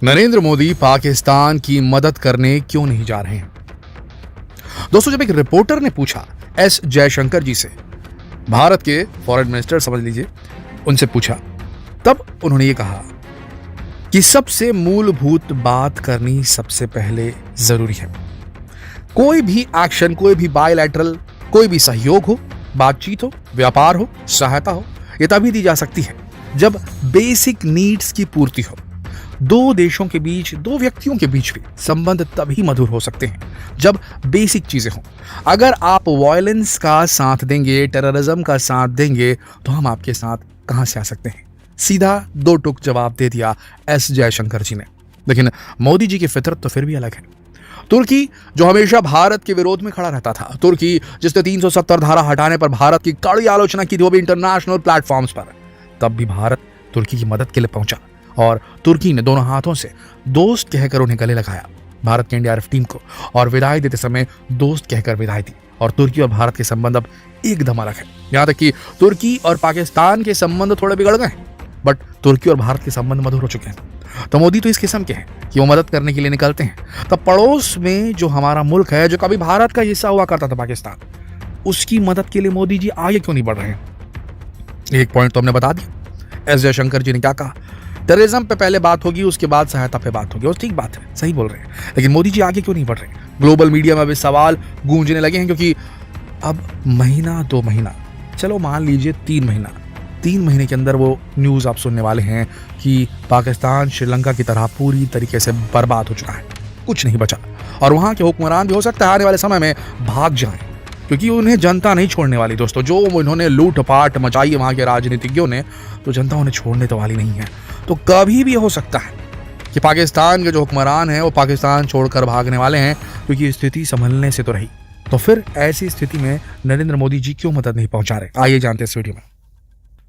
नरेंद्र मोदी पाकिस्तान की मदद करने क्यों नहीं जा रहे हैं? दोस्तों, जब एक रिपोर्टर ने पूछा एस जयशंकर जी से, भारत के फॉरेन मिनिस्टर समझ लीजिए, उनसे पूछा, तब उन्होंने ये कहा कि सबसे मूलभूत बात करनी सबसे पहले जरूरी है। कोई भी एक्शन, कोई भी बायलैटरल, कोई भी सहयोग हो, बातचीत हो, व्यापार हो, सहायता हो, ये तभी दी जा सकती है जब बेसिक नीड्स की पूर्ति हो। दो देशों के बीच, दो व्यक्तियों के बीच भी संबंध तभी मधुर हो सकते हैं जब बेसिक चीजें हों। अगर आप वायलेंस का साथ देंगे, टेररिज्म का साथ देंगे, तो हम आपके साथ कहां से आ सकते हैं? सीधा दो टुक जवाब दे दिया एस जयशंकर जी ने। लेकिन मोदी जी की फितरत तो फिर भी अलग है। तुर्की, जो हमेशा भारत के विरोध में खड़ा रहता था, तुर्की जिसने 370 धारा हटाने पर भारत की कड़ी आलोचना की थी, वो भी इंटरनेशनल प्लेटफॉर्म्स पर, तब भी भारत तुर्की की मदद के लिए पहुंचा और तुर्की ने दोनों हाथों से दोस्त कहकर उन्हें गले लगाया, भारत के एनडीआरएफ टीम को, और विदाई देते समय दोस्त कहकर विदाई दी। और तुर्की और भारत के संबंध अब एकदम अलग है। यहां तक कि तुर्की और पाकिस्तान के संबंध थोड़े बिगड़ गए, बट तुर्की और भारत के संबंध मधुर हो चुके हैं। तो मोदी तो इस किस्म के हैं कि वो मदद करने के लिए निकलते हैं, तब पड़ोस में जो हमारा मुल्क है, जो कभी भारत का हिस्सा हुआ करता था, पाकिस्तान, उसकी मदद के लिए मोदी जी आगे क्यों नहीं बढ़ रहे हैं? एक पॉइंट तो हमने बता दिया। एस जयशंकर जी ने क्या कहा, टेररिज्म पे पहले बात होगी, उसके बाद सहायता पे बात होगी। और ठीक बात है, सही बोल रहे हैं, लेकिन मोदी जी आगे क्यों नहीं बढ़ रहे? ग्लोबल मीडिया में अभी सवाल गूंजने लगे हैं, क्योंकि अब महीना, 2 महीना, चलो मान लीजिए 3 महीने के अंदर वो न्यूज़ आप सुनने वाले हैं कि पाकिस्तान श्रीलंका की तरह पूरी तरीके से बर्बाद हो चुका है, कुछ नहीं बचा। और वहाँ के हुक्मरान भी हो सकता है आने वाले समय में भाग जाएं, क्योंकि उन्हें जनता नहीं छोड़ने वाली। दोस्तों, जो उन्होंने लूटपाट मचाई है वहाँ के राजनीतिज्ञों ने, तो जनता उन्हें छोड़ने तो वाली नहीं है। तो कभी भी हो सकता है कि पाकिस्तान के जो हुक्मरान हैं वो पाकिस्तान छोड़कर भागने वाले हैं, क्योंकि स्थिति संभलने से तो रही। तो फिर ऐसी स्थिति में नरेंद्र मोदी जी क्यों मदद नहीं पहुंचा रहे? आइए जानते हैं इस वीडियो में।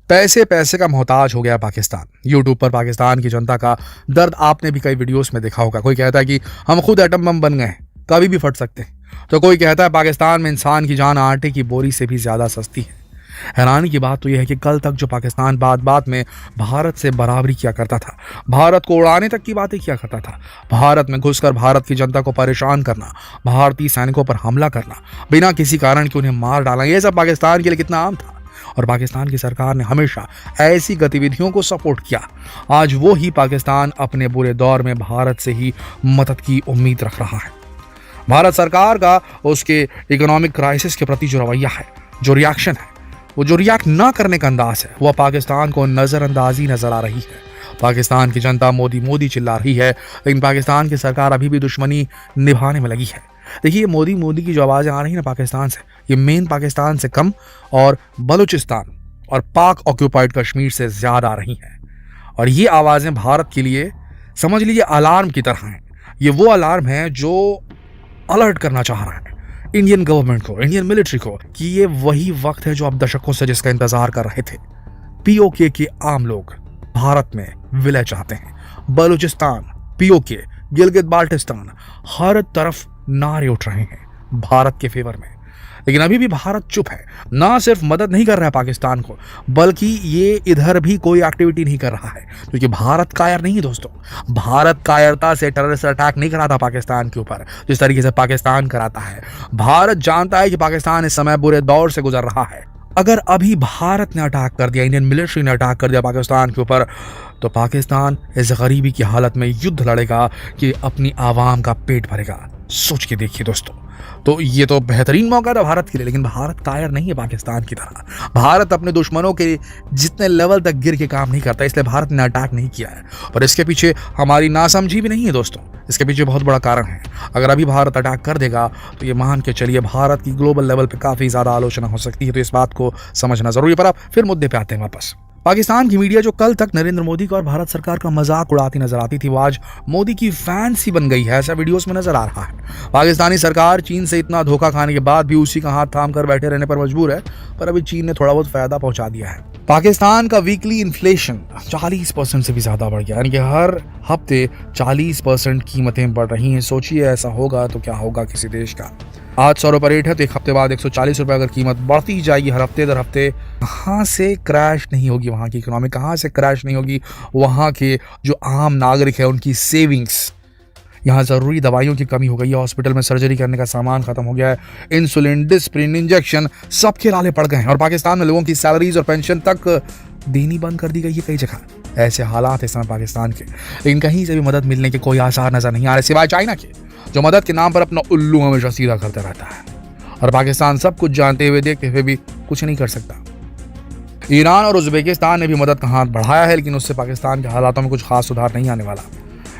पैसे का मोहताज हो गया पाकिस्तान। यूट्यूब पर पाकिस्तान की जनता का दर्द आपने भी कई वीडियोस में देखा होगा। कोई कहता है कि हम खुद एटम बम बन गए हैं, कभी भी फट सकते हैं। तो कोई कहता है पाकिस्तान में इंसान की जान आटे की बोरी से भी ज्यादा सस्ती है। हैरानी की बात तो यह है कि कल तक जो पाकिस्तान बात में भारत से बराबरी किया करता था, भारत को उड़ाने तक की बातें किया करता था, भारत में घुसकर भारत की जनता को परेशान करना, भारतीय सैनिकों पर हमला करना, बिना किसी कारण के उन्हें मार डालना, यह सब पाकिस्तान के लिए कितना आम था। और पाकिस्तान की सरकार ने हमेशा ऐसी गतिविधियों को सपोर्ट किया। आज वो ही पाकिस्तान अपने बुरे दौर में भारत से ही मदद की उम्मीद रख रहा है। भारत सरकार का उसके इकोनॉमिक क्राइसिस के प्रति जो रवैया है, जो रिएक्शन है, वो जो रिएक्ट ना करने का अंदाज है, वह पाकिस्तान को नजरअंदाजी नजर आ रही है। पाकिस्तान की जनता मोदी मोदी चिल्ला रही है, लेकिन पाकिस्तान की सरकार अभी भी दुश्मनी निभाने में लगी है। देखिए, मोदी की जो आवाज़ें आ रही हैं ना पाकिस्तान से, ये मेन पाकिस्तान से कम और बलूचिस्तान और पाक ऑक्यूपाइड कश्मीर से ज़्यादा आ रही हैं। और ये आवाज़ें भारत के लिए समझ लीजिए अलार्म की तरह हैं। ये वो अलार्म है जो अलर्ट करना चाह रहा है इंडियन गवर्नमेंट को, इंडियन मिलिट्री को, कि ये वही वक्त है जो अब दशकों से जिसका इंतजार कर रहे थे। पीओके के आम लोग भारत में विलय चाहते हैं। बलूचिस्तान, पीओके, गिलगित बाल्टिस्तान, हर तरफ नारे उठ रहे हैं भारत के फेवर में। लेकिन अभी भी भारत चुप है। ना सिर्फ मदद नहीं कर रहा है पाकिस्तान को, बल्कि ये इधर भी कोई एक्टिविटी नहीं कर रहा है, क्योंकि भारत कायर नहीं है दोस्तों। भारत कायरता से टेररिस्ट अटैक नहीं कराता पाकिस्तान के ऊपर जिस तरीके से पाकिस्तान कराता है। भारत जानता है कि पाकिस्तान इस समय बुरे दौर से गुजर रहा है। अगर अभी भारत ने अटैक कर दिया, इंडियन मिलिट्री ने अटैक कर दिया पाकिस्तान के ऊपर, तो पाकिस्तान इस गरीबी की हालत में युद्ध लड़ेगा कि अपनी आवाम का पेट भरेगा। सोच के देखिए दोस्तों। तो ये तो बेहतरीन मौका था भारत के लिए, लेकिन भारत कायर नहीं है पाकिस्तान की तरह। भारत अपने दुश्मनों के जितने लेवल तक गिर के काम नहीं करता, इसलिए भारत ने अटैक नहीं किया है। और इसके पीछे हमारी नासमझी भी नहीं है दोस्तों, इसके पीछे बहुत बड़ा कारण है। अगर अभी भारत अटैक कर देगा तो ये मान के चलिए भारत की ग्लोबल लेवल पे काफ़ी ज़्यादा आलोचना हो सकती है। तो इस बात को समझना ज़रूरी है। पर अब फिर मुद्दे पे आते हैं वापस। पाकिस्तान की मीडिया जो कल तक नरेंद्र मोदी का और भारत सरकार का मजाक उड़ाती नजर आती थी, वो आज मोदी की फैन सी बन गई है, ऐसा वीडियोस में नजर आ रहा है। पाकिस्तानी सरकार चीन से इतना धोखा खाने के बाद भी उसी का हाथ थाम कर बैठे रहने पर मजबूर है, पर अभी चीन ने थोड़ा बहुत फायदा पहुंचा दिया है। पाकिस्तान का वीकली इन्फ्लेशन 40% से भी ज्यादा बढ़ गया, यानी कि हर हफ्ते 40% कीमतें बढ़ रही हैं। सोचिए ऐसा होगा तो क्या होगा किसी देश का। आज 100 रुपये रेट है तो एक हफ्ते बाद 140 रुपये अगर कीमत बढ़ती ही जाएगी हर हफ्ते दर हफ्ते, कहाँ से क्रैश नहीं होगी वहाँ की इकोनॉमी, कहाँ से क्रैश नहीं होगी वहाँ के जो आम नागरिक है उनकी सेविंग्स। यहाँ ज़रूरी दवाइयों की कमी हो गई है, हॉस्पिटल में सर्जरी करने का सामान खत्म हो गया है, इंसुलिन, डिस्प्रिन, इंजेक्शन सबके लाले पड़ गए हैं और पाकिस्तान में लोगों की सैलरीज और पेंशन तक देनी बंद कर दी गई है कई जगह। ऐसे हालात है इस समय पाकिस्तान के, लेकिन कहीं से भी मदद मिलने के कोई आसार नजर नहीं आ रहे सिवाय चाइना के, जो मदद के नाम पर अपना उल्लू हमेशा सीधा करता रहता है और पाकिस्तान सब कुछ जानते हुए देखते हुए भी कुछ नहीं कर सकता। ईरान और उज्बेकिस्तान ने भी मदद का हाथ बढ़ाया है, लेकिन उससे पाकिस्तान के हालातों में कुछ खास सुधार नहीं आने वाला।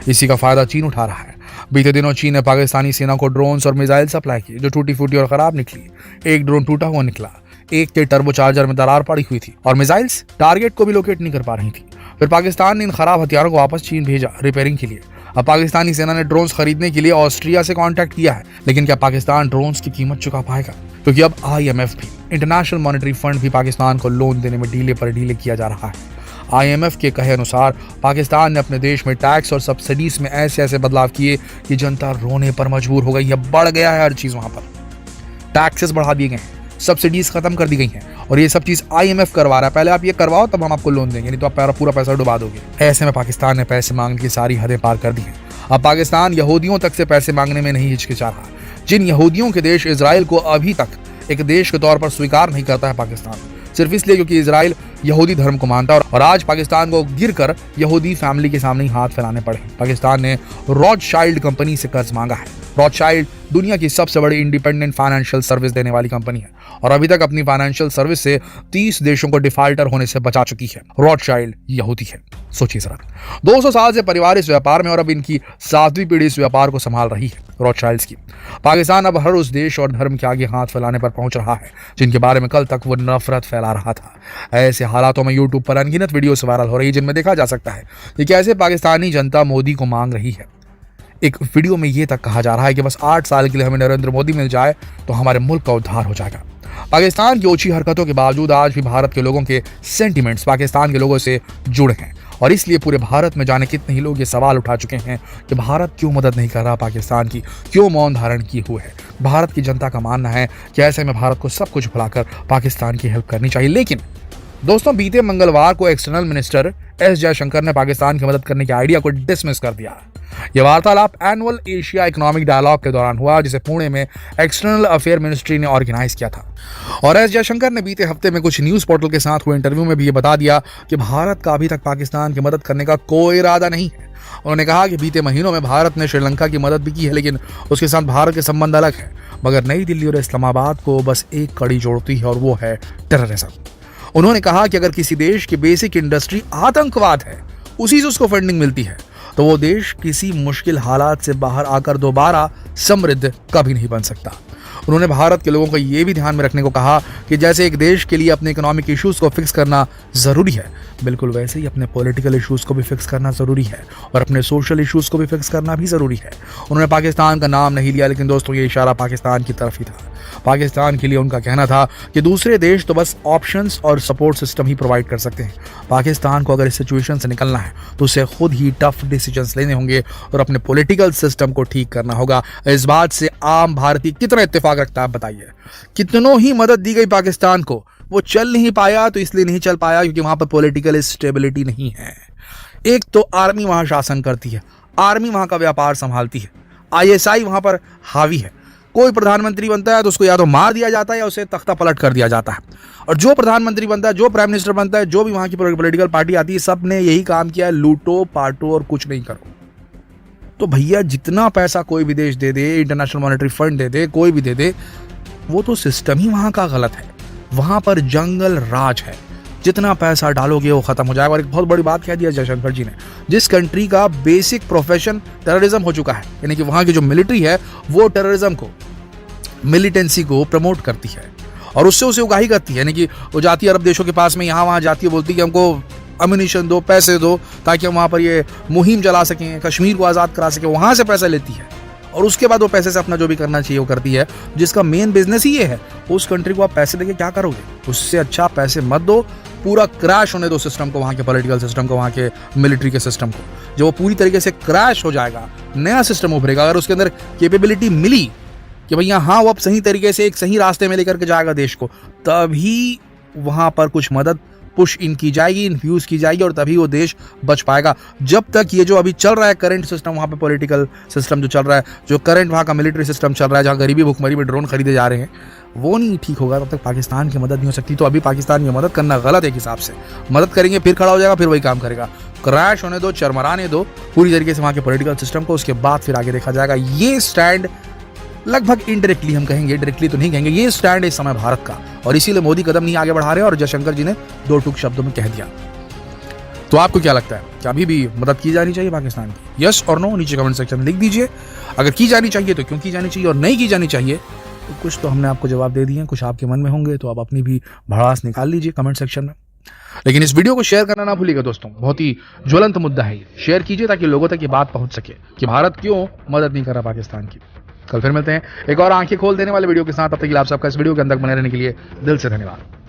इसी का फायदा चीन उठा रहा है। बीते दिनों चीन ने पाकिस्तानी सेना को ड्रोन्स और मिसाइल सप्लाई की जो टूटी फूटी और खराब निकली। एक ड्रोन टूटा हुआ निकला, एक के टर्बो चार्जर में दरार पड़ी हुई थी और मिसाइल्स टारगेट को भी लोकेट नहीं कर पा रही थी। फिर पाकिस्तान ने इन खराब हथियारों को वापस चीन भेजा रिपेयरिंग के लिए। अब पाकिस्तानी सेना ने ड्रोन्स खरीदने के लिए ऑस्ट्रिया से कांटेक्ट किया है, लेकिन क्या पाकिस्तान ड्रोन्स की कीमत चुका पाएगा? क्योंकि अब IMF भी, इंटरनेशनल मॉनेटरी फंड भी पाकिस्तान को लोन देने में ढीले पर ढीले किया जा रहा है। IMF के कहे अनुसार पाकिस्तान ने अपने देश में टैक्स और सब्सिडीज में ऐसे ऐसे बदलाव किए कि जनता रोने पर मजबूर हो गई है। बढ़ गया है हर चीज, वहां पर टैक्सेस बढ़ा दिए गए हैं, सब्सिडीज खत्म कर दी गई हैं और ये सब चीज IMF करवा रहा है। पहले आप ये करवाओ तब हम आपको लोन देंगे, नहीं तो आप पूरा पैसा डुबा दोगे। ऐसे में पाकिस्तान ने पैसे मांगने की सारी हदें पार कर दी हैं। अब पाकिस्तान यहूदियों तक से पैसे मांगने में नहीं हिचकिचा रहा। जिन यहूदियों के देश इजराइल को अभी तक एक देश के तौर पर स्वीकार नहीं करता है पाकिस्तान, सिर्फ इसलिए क्योंकि इजराइल यहूदी धर्म को मानता है और आज पाकिस्तान को गिरकर यहूदी फैमिली के सामने ही हाथ फैलाने पड़े। पाकिस्तान ने रॉथशाइल्ड कंपनी से कर्ज मांगा है। रॉथशाइल्ड दुनिया की सबसे बड़ी इंडिपेंडेंट फाइनेंशियल सर्विस देने वाली कंपनी है और अभी तक अपनी फाइनेंशियल सर्विस से 30 देशों को डिफॉल्टर होने से बचा चुकी है। रॉथशाइल्ड यहूदी है, सोचिए जरा। 200 साल से परिवार इस व्यापार में और अब इनकी 7वीं पीढ़ी इस व्यापार को संभाल रही है, रॉथशाइल्ड्स की। पाकिस्तान अब हर उस देश और धर्म के आगे हाथ फैलाने पर पहुंच रहा है जिनके बारे में कल तक वो नफरत फैला रहा था। ऐसे हालातों में यूट्यूब पर अनगिनत वीडियोस वायरल हो रही है जिनमें देखा जा सकता है कि कैसे पाकिस्तानी जनता मोदी को मांग रही है। एक वीडियो में ये तक कहा जा रहा है कि बस 8 साल के लिए हमें नरेंद्र मोदी मिल जाए तो हमारे मुल्क का उद्धार हो जाएगा। पाकिस्तान की ओछी हरकतों के बावजूद आज भी भारत के लोगों के सेंटिमेंट्स पाकिस्तान के लोगों से जुड़े हैं और इसलिए पूरे भारत में जाने कितने ही लोग ये सवाल उठा चुके हैं कि भारत क्यों मदद नहीं कर रहा पाकिस्तान की, क्यों मौन धारण किए हुए है। भारत की जनता का मानना है कि ऐसे में भारत को सब कुछ भुलाकर पाकिस्तान की हेल्प करनी चाहिए। लेकिन दोस्तों, बीते मंगलवार को एक्सटर्नल मिनिस्टर एस जयशंकर ने पाकिस्तान की मदद करने के आइडिया को डिसमिस कर दिया। यह वार्तालाप एनुअल एशिया इकोनॉमिक डायलॉग के दौरान हुआ जिसे पुणे में एक्सटर्नल अफेयर मिनिस्ट्री ने ऑर्गेनाइज किया था और एस जयशंकर ने बीते हफ्ते में कुछ न्यूज पोर्टल के साथ हुए इंटरव्यू में भी ये बता दिया कि भारत का अभी तक पाकिस्तान की मदद करने का कोई इरादा नहीं है। उन्होंने कहा कि बीते महीनों में भारत ने श्रीलंका की मदद भी की है, लेकिन उसके साथ भारत के संबंध अलग है, मगर नई दिल्ली और इस्लामाबाद को बस एक कड़ी जोड़ती है और वो है टेररिज्म। उन्होंने कहा कि अगर किसी देश की बेसिक इंडस्ट्री आतंकवाद है, उसी से उसको फंडिंग मिलती है, तो वो देश किसी मुश्किल हालात से बाहर आकर दोबारा समृद्ध कभी नहीं बन सकता। उन्होंने भारत के लोगों को ये भी ध्यान में रखने को कहा कि जैसे एक देश के लिए अपने इकोनॉमिक इश्यूज को फिक्स करना जरूरी है, बिल्कुल वैसे ही अपने पॉलिटिकल इश्यूज को भी फिक्स करना जरूरी है और अपने सोशल इश्यूज को भी फिक्स करना भी जरूरी है। उन्होंने पाकिस्तान का नाम नहीं लिया, लेकिन दोस्तों ये इशारा पाकिस्तान की तरफ ही था। पाकिस्तान के लिए उनका कहना था कि दूसरे देश तो बस ऑप्शंस और सपोर्ट सिस्टम ही प्रोवाइड कर सकते हैं। पाकिस्तान को अगर इस सिचुएशन से निकलना है तो उसे खुद ही टफ डिसीजंस लेने होंगे और अपने पॉलिटिकल सिस्टम को ठीक करना होगा। इस बात से आम भारतीय कितना इत्तेफाक रखता है बताइए। कितनों ही मदद दी गई पाकिस्तान को, वो चल नहीं पाया तो इसलिए नहीं चल पाया क्योंकि वहां पर पॉलिटिकल स्टेबिलिटी नहीं है। एक तो आर्मी वहां शासन करती है, आर्मी वहां का व्यापार संभालती है, ISI वहां पर हावी है। कोई प्रधानमंत्री बनता है तो उसको या तो मार दिया जाता है या उसे तख्ता पलट कर दिया जाता है। और जो प्रधानमंत्री बनता है, जो प्राइम मिनिस्टर बनता है, जो भी वहां की पॉलिटिकल पार्टी आती है, सब ने यही काम किया है, लूटो पाटो और कुछ नहीं करो। तो भैया जितना पैसा कोई भी देश दे दे, इंटरनेशनल मॉनेटरी फंड दे दे, कोई भी दे दे, वो तो सिस्टम ही वहां का गलत है। वहां पर जंगल राज है, जितना पैसा डालोगे वो खत्म हो जाएगा। और एक बहुत बड़ी बात कह दिया जयशंकर जी ने, जिस कंट्री का बेसिक प्रोफेशन टेररिज्म हो चुका है, यानी कि वहां की जो मिलिट्री है वो टेररिज्म को, मिलिटेंसी को प्रमोट करती है और उससे उसे उगाही करती है। यानी कि वो जाती है अरब देशों के पास में, यहाँ वहाँ जाती है, बोलती है कि हमको अम्यूनिशन दो, पैसे दो, ताकि हम वहाँ पर ये मुहिम चला सकें, कश्मीर को आज़ाद करा सकें। वहाँ से पैसा लेती है और उसके बाद वो पैसे से अपना जो भी करना चाहिए वो करती है, जिसका मेन बिजनेस ही ये है। उस कंट्री को आप पैसे देके क्या करोगे? उससे अच्छा पैसे मत दो, पूरा क्रैश होने दो सिस्टम को, वहाँ के पॉलिटिकल सिस्टम को, वहाँ के मिलिट्री के सिस्टम को। जब वो पूरी तरीके से क्रैश हो जाएगा, नया सिस्टम उभरेगा। अगर उसके अंदर कैपेबिलिटी मिली कि भैया हाँ वो अब सही तरीके से एक सही रास्ते में लेकर के जाएगा देश को, तभी वहां पर कुछ मदद पुश इन की जाएगी, इन्फ्यूज की जाएगी और तभी वो देश बच पाएगा। जब तक ये जो अभी चल रहा है करंट सिस्टम, वहाँ पे पॉलिटिकल सिस्टम जो चल रहा है, जो करंट वहाँ का मिलिट्री सिस्टम चल रहा है, जहाँ गरीबी भुखमरी में ड्रोन खरीदे जा रहे हैं, वो नहीं ठीक होगा, तब तक पाकिस्तान की मदद नहीं हो सकती। तो अभी पाकिस्तान की मदद करना गलत है एक हिसाब से। मदद करेंगे फिर खड़ा हो जाएगा, फिर वही काम करेगा। क्रैश होने दो, चरमराने दो पूरी तरीके से वहाँ के पॉलिटिकल सिस्टम को, उसके बाद फिर आगे देखा जाएगा। ये स्टैंड लगभग इनडायरेक्टली हम कहेंगे, डायरेक्टली तो नहीं कहेंगे, ये स्टैंड है इस समय भारत का, और इसीलिए मोदी कदम नहीं आगे बढ़ा रहे हैं और जयशंकर जी ने दो टूक शब्दों में कह दिया। तो आपको क्या लगता है कि अभी भी मदद की जानी चाहिए पाकिस्तान की? यस और नो नीचे कमेंट सेक्शन में लिख दीजिए। अगर की जानी चाहिए तो क्यों की जानी चाहिए, और नहीं की जानी चाहिए तो कुछ तो हमने आपको जवाब दे दिए, कुछ आपके मन में होंगे तो आप अपनी भी भड़ास निकाल लीजिए कमेंट सेक्शन में। लेकिन इस वीडियो को शेयर करना ना भूलिएगा दोस्तों, बहुत ही ज्वलंत मुद्दा है ये। शेयर कीजिए ताकि लोगों तक ये बात पहुंच सके कि भारत क्यों मदद नहीं कर रहा पाकिस्तान की। कल फिर मिलते हैं एक और आंखें खोल देने वाले वीडियो के साथ। तब तक के लिए आप सबका इस वीडियो के अंदर बने रहने के लिए दिल से धन्यवाद।